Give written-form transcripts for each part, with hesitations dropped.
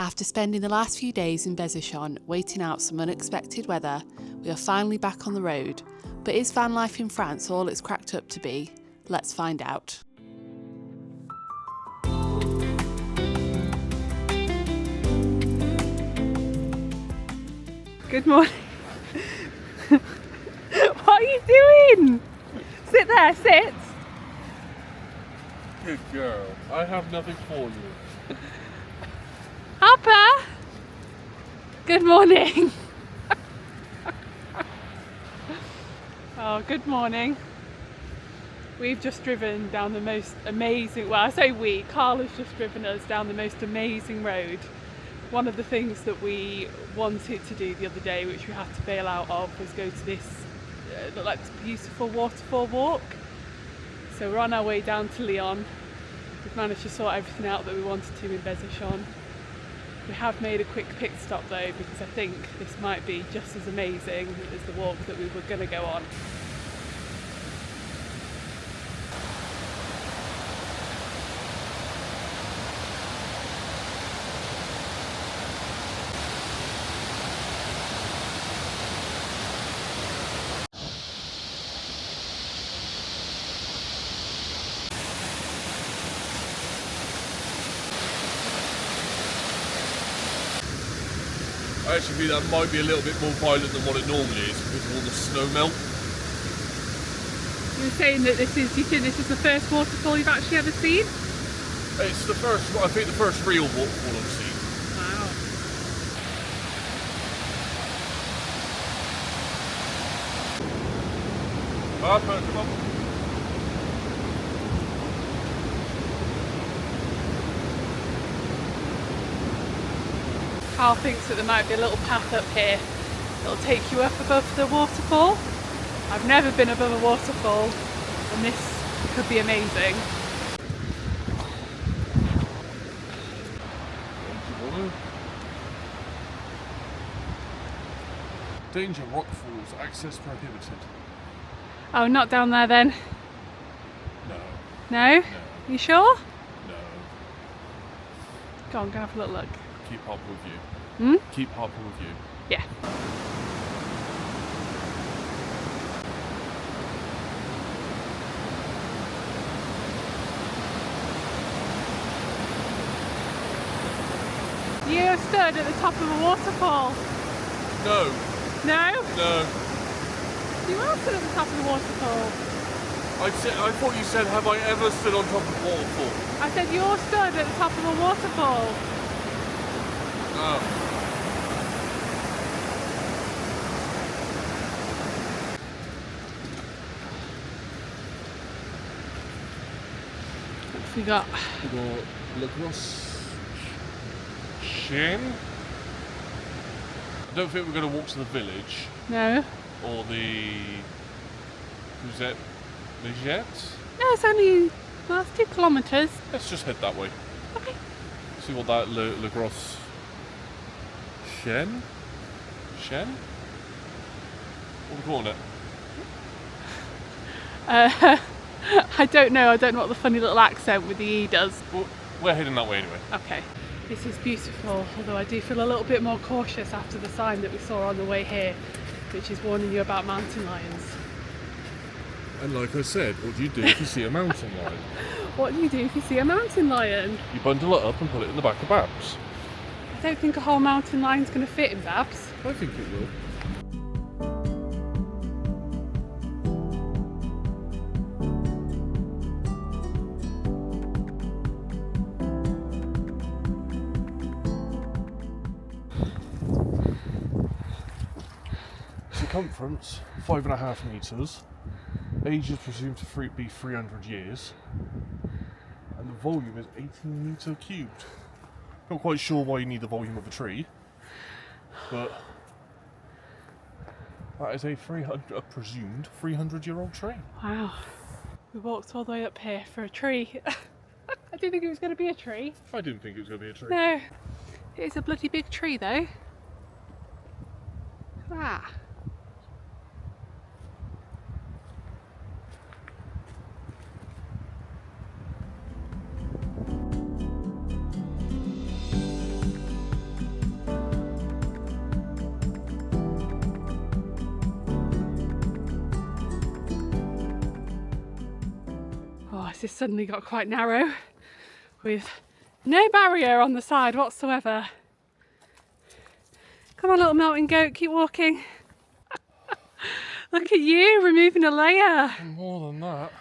After spending the last few days in Bezichon waiting out some unexpected weather, we are finally back on the road. But is van life in France all it's cracked up to be? Let's find out. Good morning. What are you doing? Sit there, sit. Good girl. I have nothing for you. Papa. Good morning. Oh, good morning. We've just driven down the most amazing, well I say we, Carl has just driven us down the most amazing road. One of the things that we wanted to do the other day, which we had to bail out of, was go to this, look like this beautiful waterfall walk. So we're on our way down to Lyon. We've managed to sort everything out that we wanted to in Bezichon. We have made a quick pit stop though, because I think this might be just as amazing as the walk that we were going to go on. I actually think that might be a little bit more violent than what it normally is because of all the snow melt. You were saying that this is, do you think this is the first waterfall you've actually ever seen? It's the first, I think the first real waterfall I've seen. Wow. Come on. Carl thinks that there might be a little path up here that'll take you up above the waterfall. I've never been above a waterfall and this could be amazing. Danger rock falls, access prohibited. Oh, not down there then? No. No? No. You sure? No. Go on, go have a little look. Keep up with you. Hmm? Keep up with you. Yeah. You stood at the top of a waterfall. No. No? No. You are stood at the top of the waterfall. I thought you said, have I ever stood on top of a waterfall? I said you're stood at the top of a waterfall. Oh. What's we got? We got La Grosse Chaîne. I don't think we're going to walk to the village. No. Or the Musette Megette. No, it's only, well, it's 2 kilometres. Let's just head that way. Okay. See what that Le Grosse Chaîne? What are we calling it? I don't know what the funny little accent with the E does. Well, we're heading that way anyway. Okay. This is beautiful, although I do feel a little bit more cautious after the sign that we saw on the way here, which is warning you about mountain lions. And like I said, what do you do if you see a mountain lion? What do you do if you see a mountain lion? You bundle it up and put it in the back of Babs. I don't think a whole mountain lion's going to fit in Babs. I think it will. Circumference 5.5 metres, age is presumed to be 300 years, and the volume is 18 metre cubed. Not quite sure why you need the volume of a tree, but that is a presumed 300-year-old tree. Wow. We walked all the way up here for a tree. I didn't think it was going to be a tree. I didn't think it was going to be a tree. No. It is a bloody big tree though. Ah. This has suddenly got quite narrow with no barrier on the side whatsoever. Come on, little melting goat, keep walking. Look at you, removing a layer. More than that.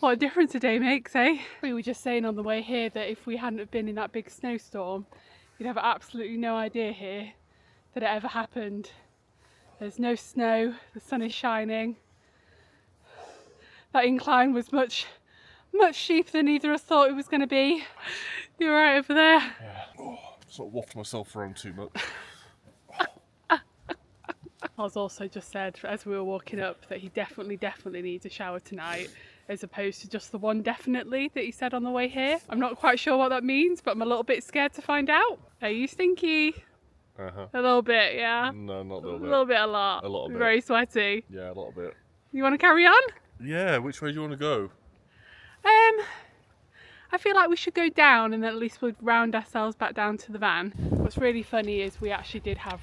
What a difference a day makes, eh? We were just saying on the way here that if we hadn't have been in that big snowstorm, you'd have absolutely no idea here that it ever happened. There's no snow, the sun is shining. That incline was much steeper than either of us thought it was going to be. You're right over there. Yeah. Oh, sort of waft myself around too much. Oz also just said, as we were walking up, that he definitely needs a shower tonight, as opposed to just the one definitely that he said on the way here. I'm not quite sure what that means, but I'm a little bit scared to find out. Are you stinky? Uh-huh. A little bit, yeah? No, not a little bit. A little bit, a lot. A lot of bit. Very sweaty. Yeah, a little bit. You want to carry on? Yeah, which way do you want to go? I feel like we should go down and then at least we'll round ourselves back down to the van. What's really funny is we actually did have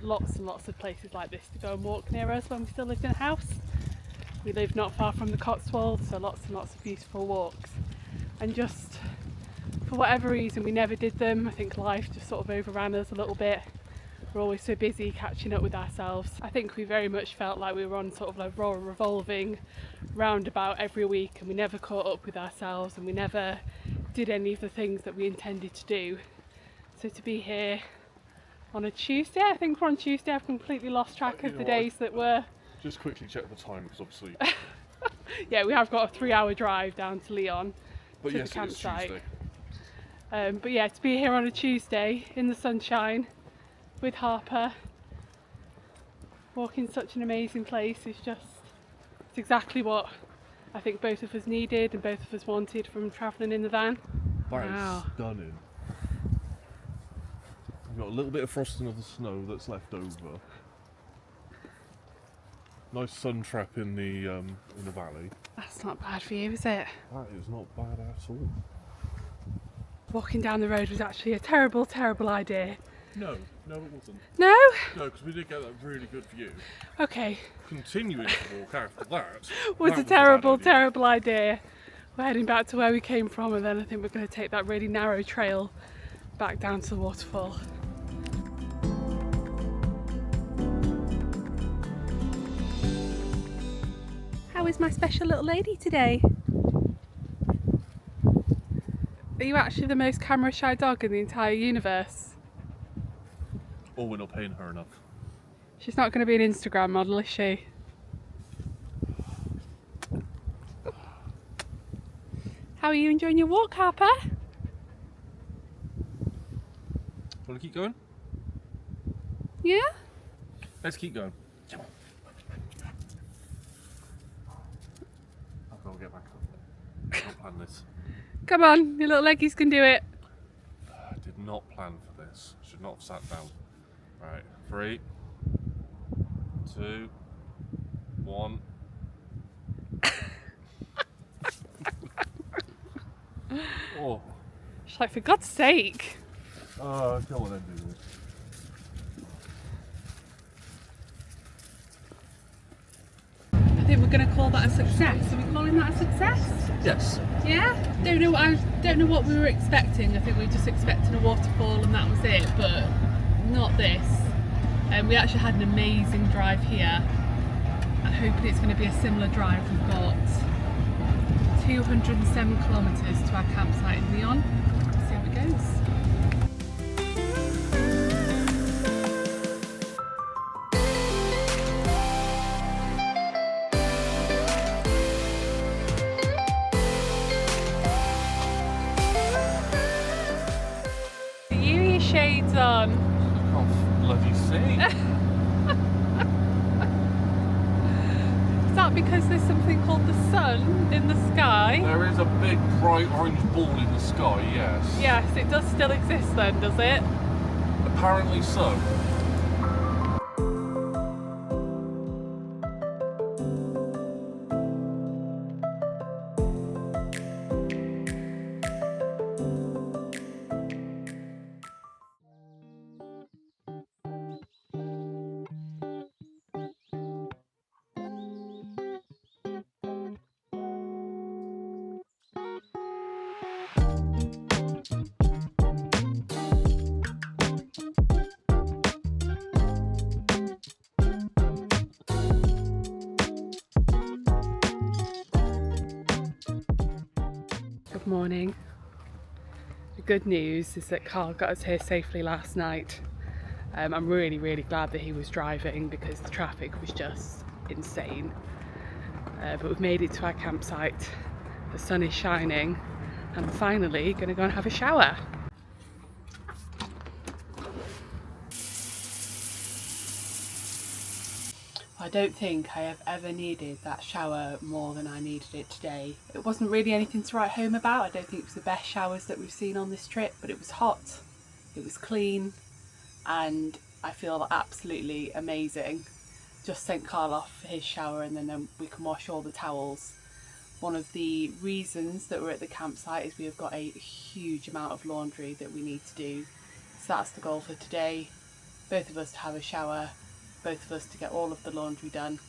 lots and lots of places like this to go and walk near us when we still lived in a house. We lived not far from the Cotswolds, so lots and lots of beautiful walks. And just for whatever reason we never did them. I think life just sort of overran us a little bit. We're always so busy catching up with ourselves. I think we very much felt like we were on sort of like a revolving roundabout every week, and we never caught up with ourselves and we never did any of the things that we intended to do. So to be here on a Tuesday, I think we're on Tuesday, I've completely lost track of the days that were. Just quickly check the time because obviously. Yeah, we have got a 3-hour drive down to Lyon, But to yes, the campsite. it is Tuesday. But yeah, to be here on a Tuesday in the sunshine with Harper, walking such an amazing place is just, it's exactly what I think both of us needed and both of us wanted from travelling in the van. That Wow. is stunning. We've got a little bit of frosting of the snow that's left over. Nice sun trap in the valley. That's not bad for you, is it? That is not bad at all. Walking down the road was actually a terrible idea. No, it wasn't. No? No, because we did get that really good view. Okay. Continuing to walk after that Was that a bad terrible idea. We're heading back to where we came from, and then I think we're going to take that really narrow trail back down to the waterfall. How is my special little lady today? Are you actually the most camera shy dog in the entire universe? Or we're not paying her enough. She's not going to be an Instagram model, is she? How are you enjoying your walk, Harper? Want to keep going? Yeah? Let's keep going. Come on. I've got to get back up. I didn't plan this. Come on, your little leggies can do it. I did not plan for this. Should not have sat down. Right, 3, 2, 1. Oh. She's like, for God's sake. Come on then, do this. I think we're going to call that a success. Are we calling that a success? Yes. Yeah? I don't know what we were expecting. I think we were just expecting a waterfall and that was it, but not this. We actually had an amazing drive here. I'm hoping it's going to be a similar drive. We've got 207 kilometres to our campsite in Lyon. Let's see how it goes. You shades on. I can't bloody see. Is that because there's something called the sun in the sky? There is a big bright orange ball in the sky, yes. Yes, it does still exist then, does it? Apparently so. morning. The good news is that Carl got us here safely last night. I'm really, really glad that he was driving because the traffic was just insane. But we've made it to our campsite. The sun is shining. I'm finally going to go and have a shower. I don't think I have ever needed that shower more than I needed it today. It wasn't really anything to write home about. I don't think it was the best showers that we've seen on this trip, but it was hot, it was clean, and I feel absolutely amazing. Just sent Carl off for his shower and then we can wash all the towels. One of the reasons that we're at the campsite is we have got a huge amount of laundry that we need to do. So that's the goal for today. Both of us to have a shower, both of us to get all of the laundry done,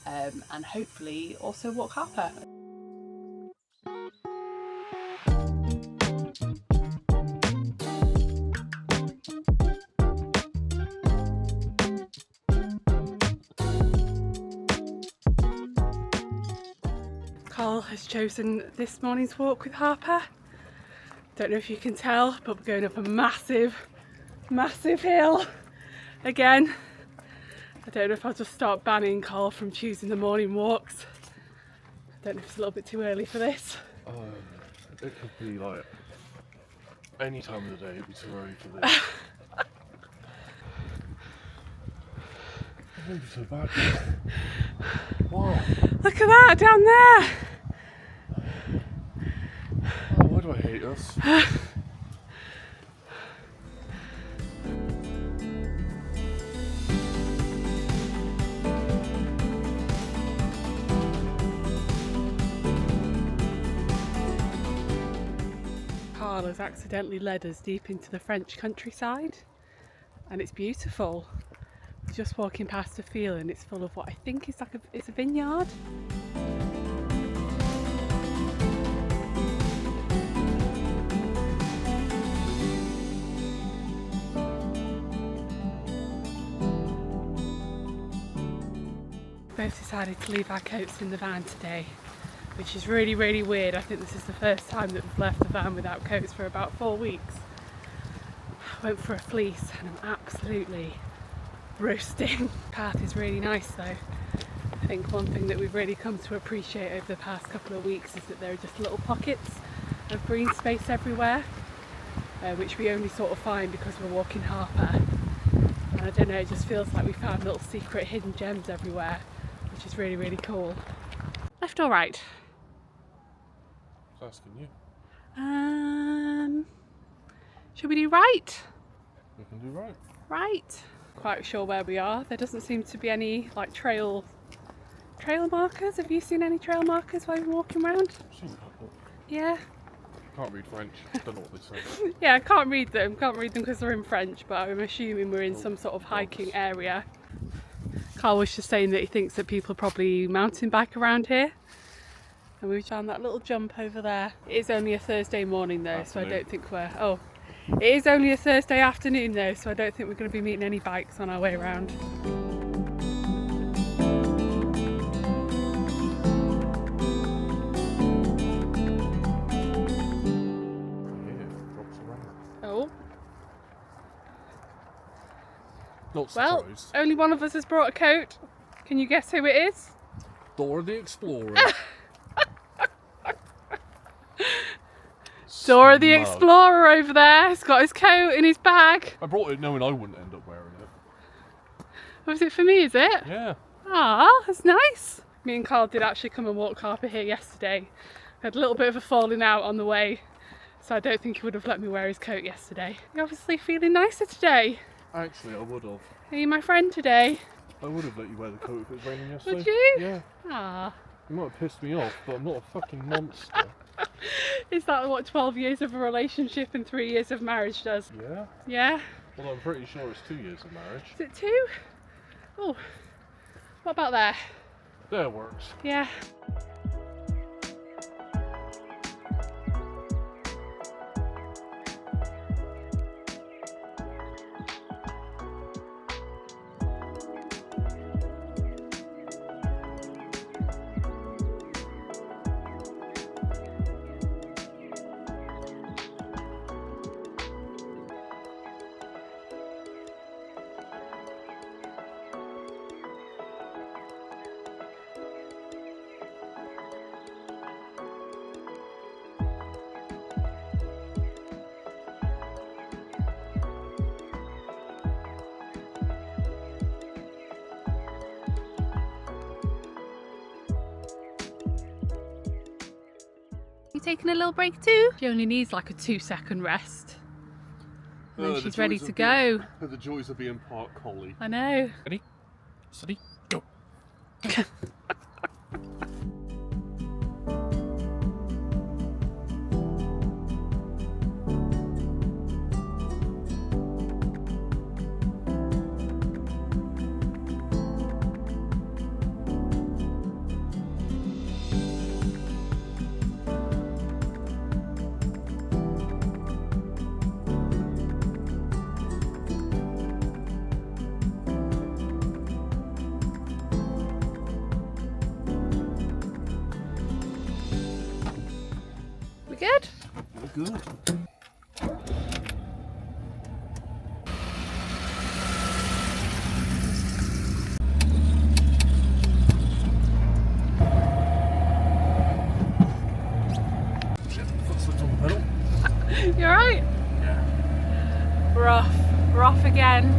and hopefully also walk Harper. Carl has chosen this morning's walk with Harper. Don't know if you can tell, but we're going up a massive hill again. I don't know if I'll just start banning Carl from choosing the morning walks. I don't know if it's a little bit too early for this. It could be like any time of the day, it'd be too early for this. It won't be so bad. Wow. Look at that down there! Oh, why do I hate us? Carl has accidentally led us deep into the French countryside, and it's beautiful. We're just walking past a field and it's full of what I think is like it's a vineyard. Both decided to leave our coats in the van today, which is really, really weird. I think this is the first time that we've left the van without coats for about 4 weeks. I went for a fleece and I'm absolutely roasting. The path is really nice though. I think one thing that we've really come to appreciate over the past couple of weeks is that there are just little pockets of green space everywhere, which we only sort of find because we're walking Harper. And I don't know, it just feels like we found little secret hidden gems everywhere, which is really, really cool. Left or right? I was asking you. Should we do right? We can do right. Right. Quite sure where we are. There doesn't seem to be any like trail markers. Have you seen any trail markers while you're walking around? I've seen a couple. Yeah. Can't read French. Don't know what they say. Yeah, I can't read them. Can't read them because they're in French, but I'm assuming we're in some sort of hiking area. Carl was just saying that he thinks that people probably mountain bike around here. And we found that little jump over there. It is only a Thursday morning though, so I don't think we're... Oh, it is only a Thursday afternoon though, so I don't think we're going to be meeting any bikes on our way around. Oh. Not surprised. Well, only one of us has brought a coat. Can you guess who it is? Dora the Explorer. Dora the Explorer over there. He's got his coat in his bag. I brought it knowing I wouldn't end up wearing it. Was it for me, is it? Yeah. Ah, that's nice. Me and Carl did actually come and walk Harper here yesterday. We had a little bit of a falling out on the way, so I don't think he would have let me wear his coat yesterday. You're obviously feeling nicer today. Actually, I would have. Are you my friend today? I would have let you wear the coat if it was raining yesterday. Would you? Yeah. Ah. You might have pissed me off, but I'm not a fucking monster. Is that what 12 years of a relationship and 3 years of marriage does? Yeah. Yeah? Well, I'm pretty sure it's 2 years of marriage. Is it 2? Oh. What about there? There works. Yeah. taking a little break too? She only needs like a 2-second rest. And then she's ready to go. The joys of being part collie. I know. Ready? Steady, go. Good? Good. Foot slipped on the pedal. You alright? Yeah. We're off again.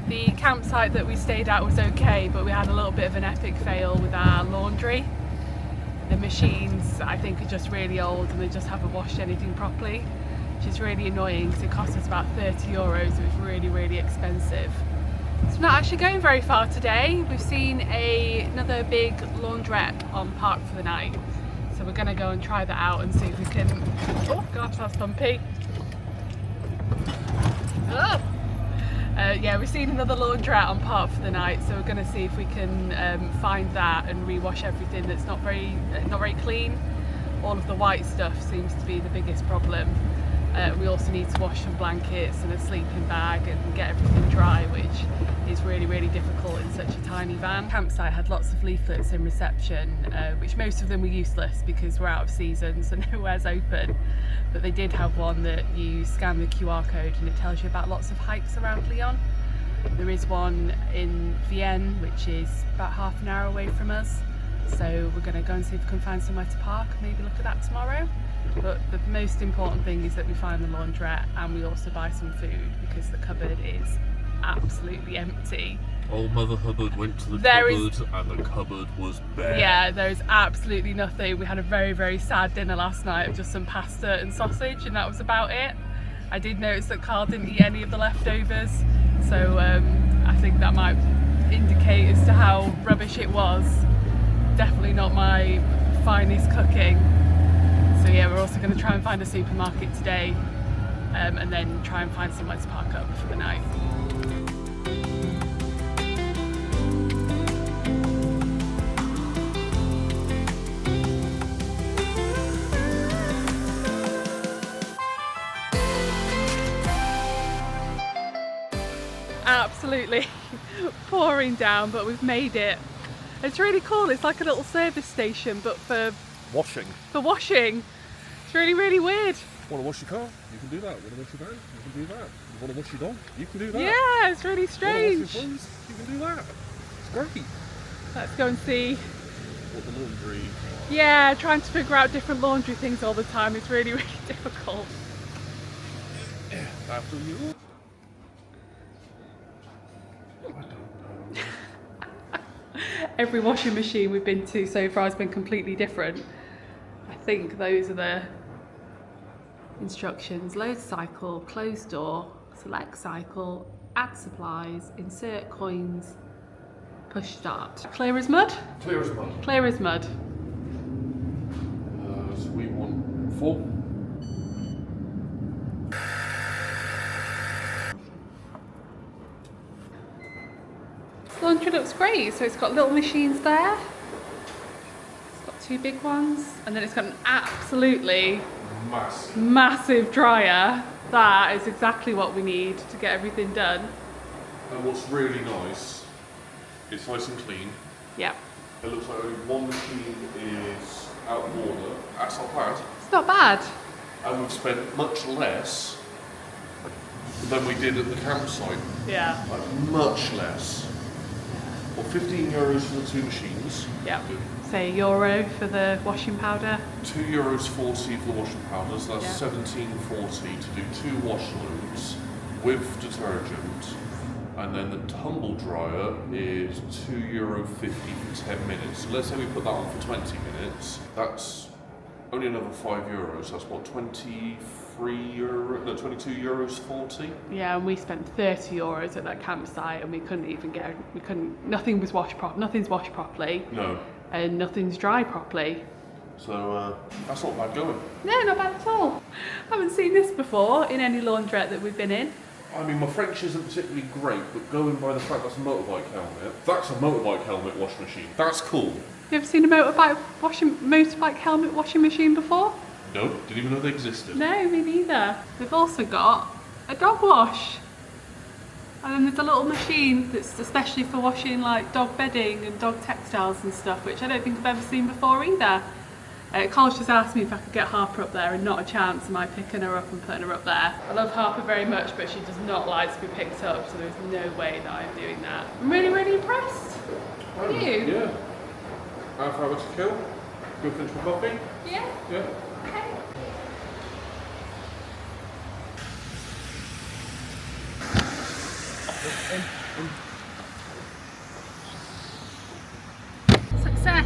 The campsite that we stayed at was okay, but we had a little bit of an epic fail with our laundry. The machines, I think, are just really old and they just haven't washed anything properly, which is really annoying because it cost us about €30. It was really, really expensive. So we're not actually going very far today. We've seen another big laundrette on Park for the Night. So we're going to go and try that out and see if we can... Oh gosh, that's bumpy. Oh. Yeah, we've seen another laundrette on Park for the Night, so we're going to see if we can find that and rewash everything that's not very clean. All of the white stuff seems to be the biggest problem. We also need to wash some blankets and a sleeping bag and get everything dry, which is really, really difficult in such a tiny van. Campsite had lots of leaflets in reception, which most of them were useless because we're out of season, so nowhere's open. But they did have one that you scan the QR code and it tells you about lots of hikes around Lyon. There is one in Vienne, which is about half an hour away from us. So we're going to go and see if we can find somewhere to park and maybe look at that tomorrow. But the most important thing is that we find the laundrette and we also buy some food because the cupboard is absolutely empty. Old Mother Hubbard went to the cupboard and the cupboard was bare. Yeah, there's absolutely nothing. We had a very, very sad dinner last night of just some pasta and sausage and that was about it. I did notice that Carl didn't eat any of the leftovers, so I think that might indicate as to how rubbish it was. Definitely not my finest cooking. So yeah, we're also going to try and find a supermarket today and then try and find somewhere to park up for the night. Absolutely pouring down, but we've made it. It's really cool. It's like a little service station, but for Washing. It's really, really weird. Want to wash your car? You can do that. Want to wash your van? You can do that. You want to wash your dog? You can do that. Yeah, it's really strange. Want to wash your clothes? You can do that. It's great. Let's go and see. What, the laundry? Yeah, trying to figure out different laundry things all the time is really, really difficult. Yeah, after you. Every washing machine we've been to so far has been completely different. I think those are the instructions. Load cycle, close door, select cycle, add supplies, insert coins, push start. Clear as mud? Clear as mud. Clear as mud. So we want 4. Laundry looks great, so it's got little machines there. It's got 2 big ones, and then it's got an absolutely massive dryer. That is exactly what we need to get everything done. And what's really nice, it's nice and clean. Yeah. It looks like only one machine is out of order. That's not bad. It's not bad. And we've spent much less than we did at the campsite. Yeah. Like much less. Well, €15 for the 2 machines. Yeah. Say €1 for the washing powder. €2.40 for the washing powders. That's Yeah. $17.40 to do 2 wash loads with detergent. And then the tumble dryer is €2.50 for 10 minutes. So let's say we put that on for 20 minutes. That's Only another €5. That's what, 23 euro? No, 22 euros 40. Yeah, and we spent €30 at that campsite, and we couldn't even nothing was washed nothing's washed properly. No. And nothing's dry properly. So that's not bad going. No, not bad at all. I haven't seen this before in any laundrette that we've been in. I mean, my French isn't particularly great, but going by the fact that's a motorbike helmet, that's a motorbike helmet wash machine. That's cool. You ever seen a motorbike helmet washing machine before? No, didn't even know they existed. No, me neither. They've also got a dog wash. And then there's a little machine that's especially for washing like dog bedding and dog textiles and stuff, which I don't think I've ever seen before either. Carl's just asked me if I could get Harper up there, and not a chance am I picking her up and putting her up there. I love Harper very much, but she does not like to be picked up, so there's no way that I'm doing that. I'm really, really impressed. Are you? Yeah. Half hour to kill. Go finish my coffee? Yeah? Yeah. Okay. Success!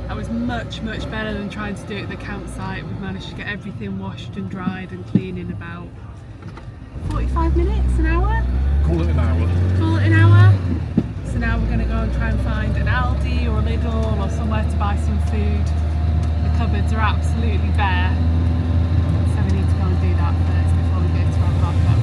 That was much, much better than trying to do it at the campsite. We've managed to get everything washed and dried and clean in about 45 minutes, an hour? Call it an hour. Call it an hour. So now we're going to go and try and find an Aldi or a Lidl or somewhere to buy some food. The cupboards are absolutely bare. So we need to go and do that first before we go to our park-up.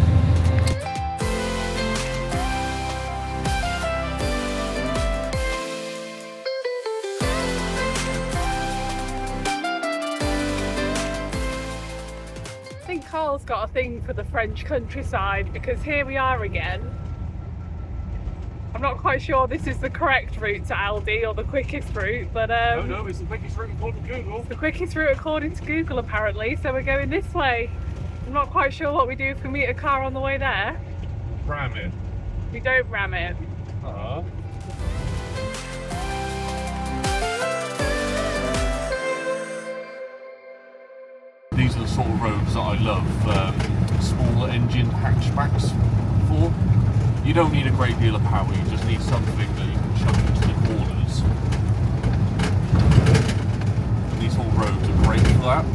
I think Carl's got a thing for the French countryside, because here we are again. I'm not quite sure this is the correct route to Aldi or the quickest route, but No, it's the quickest route according to Google. the quickest route according to Google apparently, so we're going this way. I'm not quite sure what we do if we meet a car on the way there. Ram it. We don't ram it. These are the sort of roads that I love smaller engine hatchbacks for. You don't need a great deal of power, you just need something that you can chuck into the corners. And these whole roads are great for that.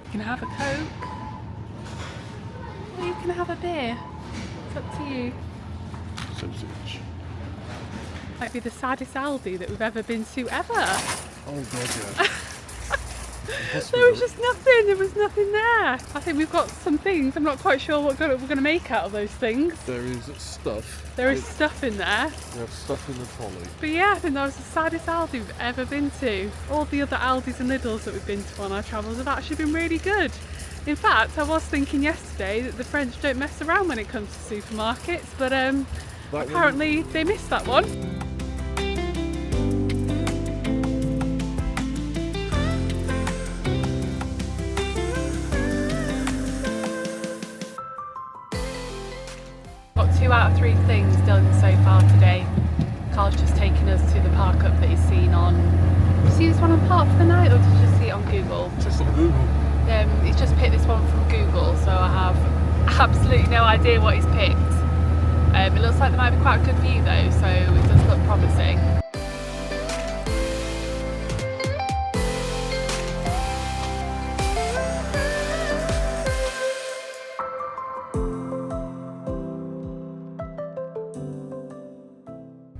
You can have a Coke, or you can have a beer. It's up to you. Sausage. Might be the saddest Aldi that we've ever been to ever. Oh god, yeah. There was just nothing, there was nothing there. I think we've got some things, I'm not quite sure what we're going to make out of those things. There is stuff. There is stuff in there. We have stuff in the trolley. But yeah, I think that was the saddest Aldi we've ever been to. All the other Aldis and Lidls that we've been to on our travels have actually been really good. In fact, I was thinking yesterday that the French don't mess around when it comes to supermarkets, but apparently they missed that one. Got 2 out of 3 things done so far today. Carl's just taken us to the park up that he's seen on... Did you see this one on Park for the Night, or did you just see it on Google? Just on Google. He's just picked this one from Google, so I have absolutely no idea what he's picked. It looks like there might be quite a good view though, so it does look promising.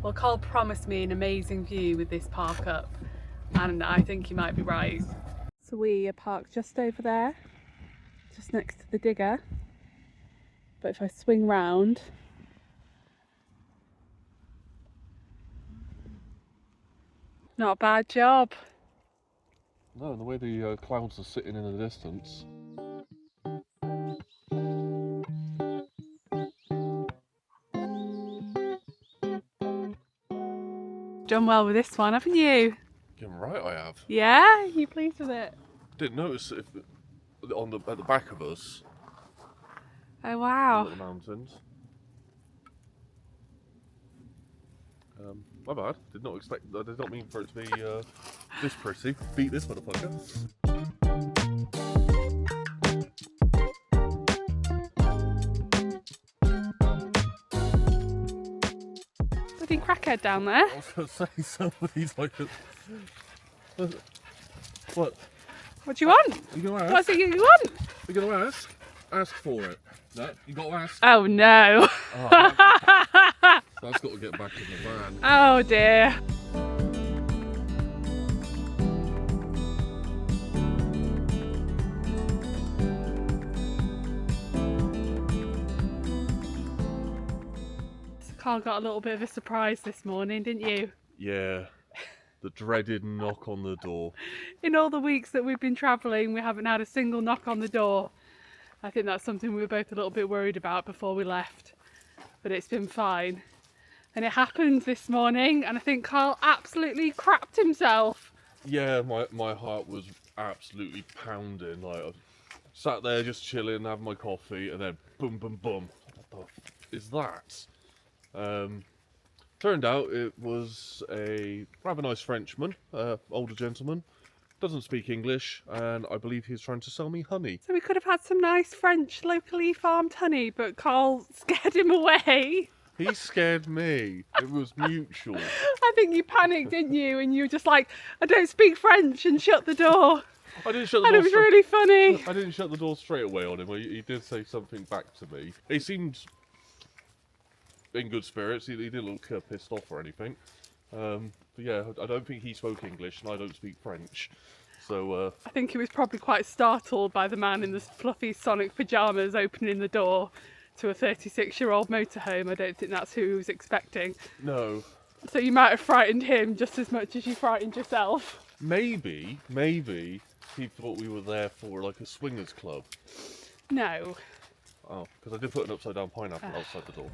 Well, Carl promised me an amazing view with this park up, and I think he might be right. So we are parked just over there, just next to the digger. But if I swing round, not a bad job. No, the way the clouds are sitting in the distance. Done well with this one, haven't you? You're right, I have. Yeah? You pleased with it? Didn't notice if at the back of us. Oh wow. The mountains. My bad. Did not expect. I did not mean for it to be this pretty. Beat this motherfucker. Bloody crackhead down there. I was going to say, somebody's like what? What do you want? You going to ask? What's it you want? You going to ask? Ask for it. No, you got to ask. Oh no. Oh, that's got to get back in the van. Oh dear. Carl got a little bit of a surprise this morning, didn't you? Yeah, the dreaded knock on the door. In all the weeks that we've been travelling, we haven't had a single knock on the door. I think that's something we were both a little bit worried about before we left, but it's been fine. And it happened this morning, and I think Carl absolutely crapped himself. Yeah, my heart was absolutely pounding. Like, I sat there just chilling, having my coffee, and then boom, boom, boom. What the f is that? Turned out it was a rather nice Frenchman, older gentleman. Doesn't speak English, and I believe he was trying to sell me honey. So we could have had some nice French, locally farmed honey, but Carl scared him away. He scared me. It was mutual. I think you panicked, didn't you? And you were just like, I don't speak French, and shut the door. I didn't shut the door. And it was really funny. I didn't shut the door straight away on him. He did say something back to me. He seemed in good spirits. He didn't look pissed off or anything. But yeah, I don't think he spoke English, and I don't speak French. So I think he was probably quite startled by the man in the fluffy Sonic pyjamas opening the door to a 36-year-old motorhome. I don't think that's who he was expecting. no. So you might have frightened him just as much as you frightened yourself. Maybe he thought we were there for like a swingers club. No. Oh, because I did put an upside down pineapple outside the door.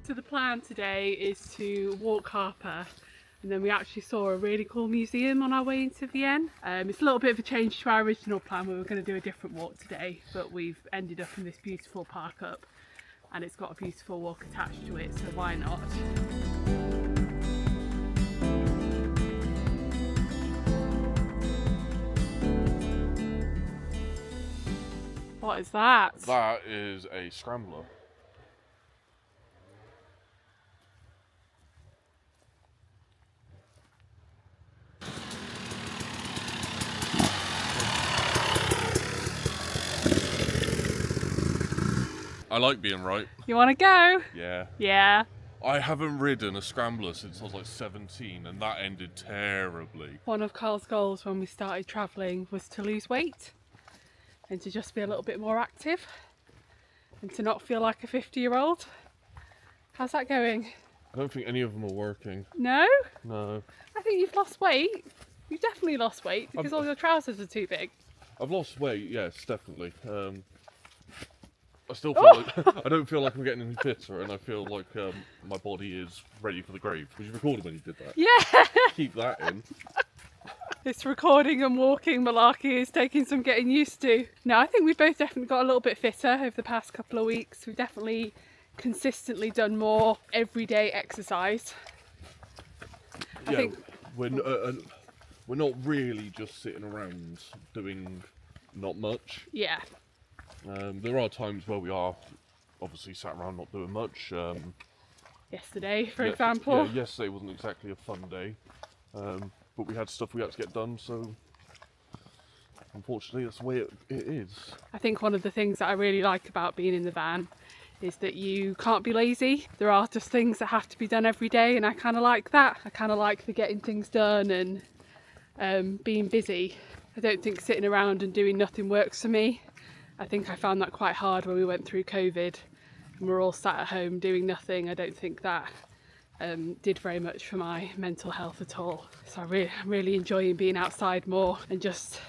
So the plan today is to walk Harper, and then we actually saw a really cool museum on our way into Vienne. It's a little bit of a change to our original plan. We were going to do a different walk today, but we've ended up in this beautiful park up, and it's got a beautiful walk attached to it, so why not? What is that? That is a scrambler. I like being right. You want to go? Yeah. Yeah. I haven't ridden a scrambler since I was like 17, and that ended terribly. One of Carl's goals when we started travelling was to lose weight and to just be a little bit more active and to not feel like a 50-year-old. How's that going? I don't think any of them are working. No? No. I think you've lost weight. You've definitely lost weight because all your trousers are too big. I've lost weight, yes, definitely. I still feel like I don't feel like I'm getting any fitter, and I feel like my body is ready for the grave. Was you recording when you did that? Yeah! Keep that in. This recording and walking malarkey is taking some getting used to. No, I think we've both definitely got a little bit fitter over the past couple of weeks. We've definitely consistently done more everyday exercise. I think we're not really just sitting around doing not much. yeah. There are times where we are obviously sat around not doing much. Yesterday, for example. Yeah, yesterday wasn't exactly a fun day, but we had stuff we had to get done, so unfortunately that's the way it is. I think one of the things that I really like about being in the van is that you can't be lazy. There are just things that have to be done every day, and I kind of like that. I kind of like the getting things done and being busy. I don't think sitting around and doing nothing works for me. I think I found that quite hard when we went through COVID and we're all sat at home doing nothing. I don't think that did very much for my mental health at all. So I'm really enjoying being outside more and just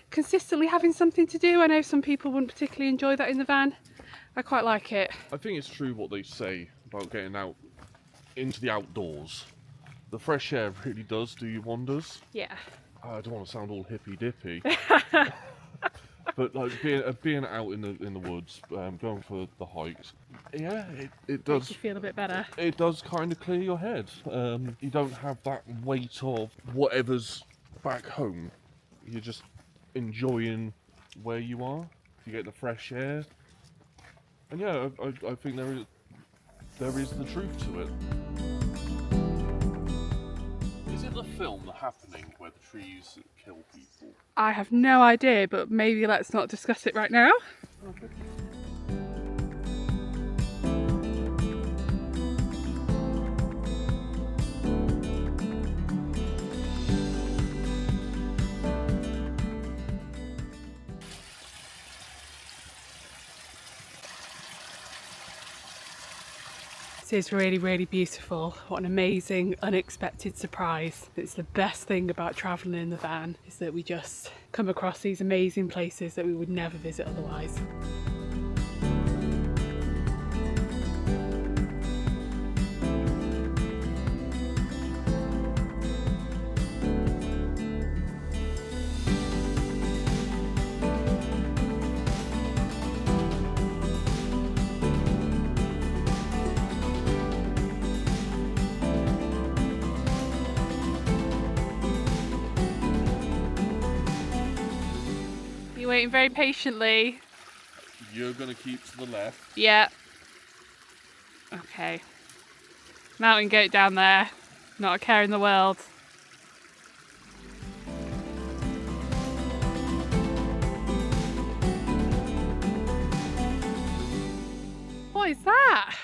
consistently having something to do. I know some people wouldn't particularly enjoy that in the van. I quite like it. I think it's true what they say about getting out into the outdoors. The fresh air really does do you wonders. Yeah. I don't want to sound all hippy dippy. But like being out in the woods, going for the hikes, yeah, it does. Makes you feel a bit better. It does kind of clear your head. You don't have that weight of whatever's back home you're just enjoying where you are. You get the fresh air, and yeah, I think there is the truth to it. Is it the film The Happening where the trees kill people? I have no idea, but maybe let's not discuss it right now. Okay. This is really, really beautiful. What an amazing, unexpected surprise. It's the best thing about travelling in the van, is that we just come across these amazing places that we would never visit otherwise. Waiting very patiently. You're gonna keep to the left. Yeah. Okay. Mountain goat down there. Not a care in the world. What is that?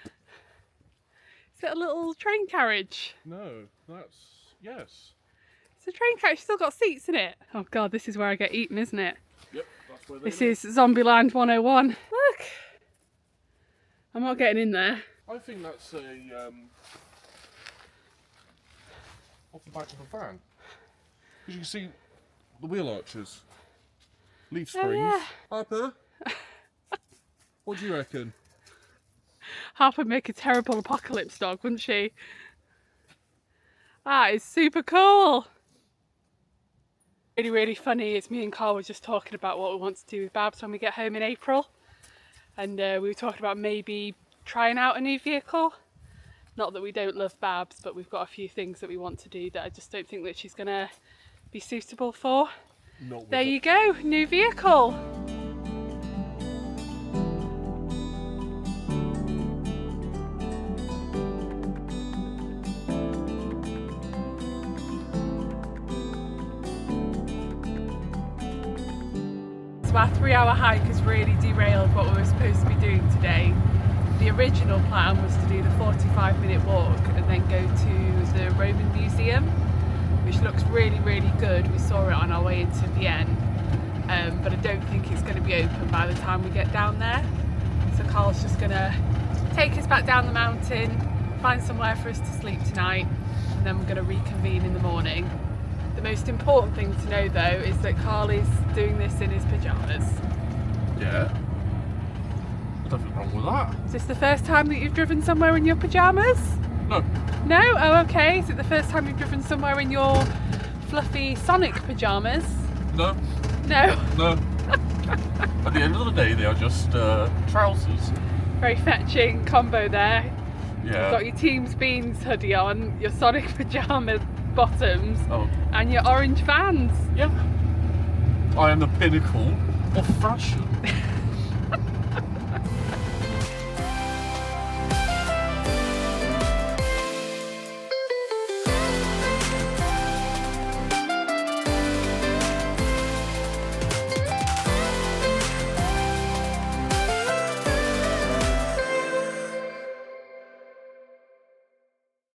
Is it a little train carriage? No, that's yes. It's a train carriage, still got seats in it. Oh god, this is where I get eaten, isn't it? Yep, that's where they This live. is Zombieland 101. Look! I'm not getting in there. I think that's a off the back of a van. Because you can see the wheel arches, leaf springs. Oh, yeah. Harper, what do you reckon? Harper would make a terrible apocalypse dog, wouldn't she? That is super cool. Really, really funny is me and Carl were just talking about what we want to do with Babs when we get home in April. And we were talking about maybe trying out a new vehicle. Not that we don't love Babs, but we've got a few things that we want to do that I just don't think that she's going to be suitable for. There you go, new vehicle. So our 3-hour hike has really derailed what we were supposed to be doing today. The original plan was to do the 45-minute walk and then go to the Roman Museum, which looks really, really good. We saw it on our way into Vienne, but I don't think it's going to be open by the time we get down there. So Carl's just going to take us back down the mountain, find somewhere for us to sleep tonight, and then we're going to reconvene in the morning. The most important thing to know though is that Carl is doing this in his pyjamas. Yeah. There's nothing wrong with that. Is this the first time that you've driven somewhere in your pyjamas? No. No? Oh okay. Is it the first time you've driven somewhere in your fluffy Sonic pyjamas? No. No? No. At the end of the day, they are just trousers. Very fetching combo there. Yeah. You've got your Teams Beans hoodie on, your Sonic pyjama bottoms, and your orange Vans. Yeah. I am the pinnacle of fashion.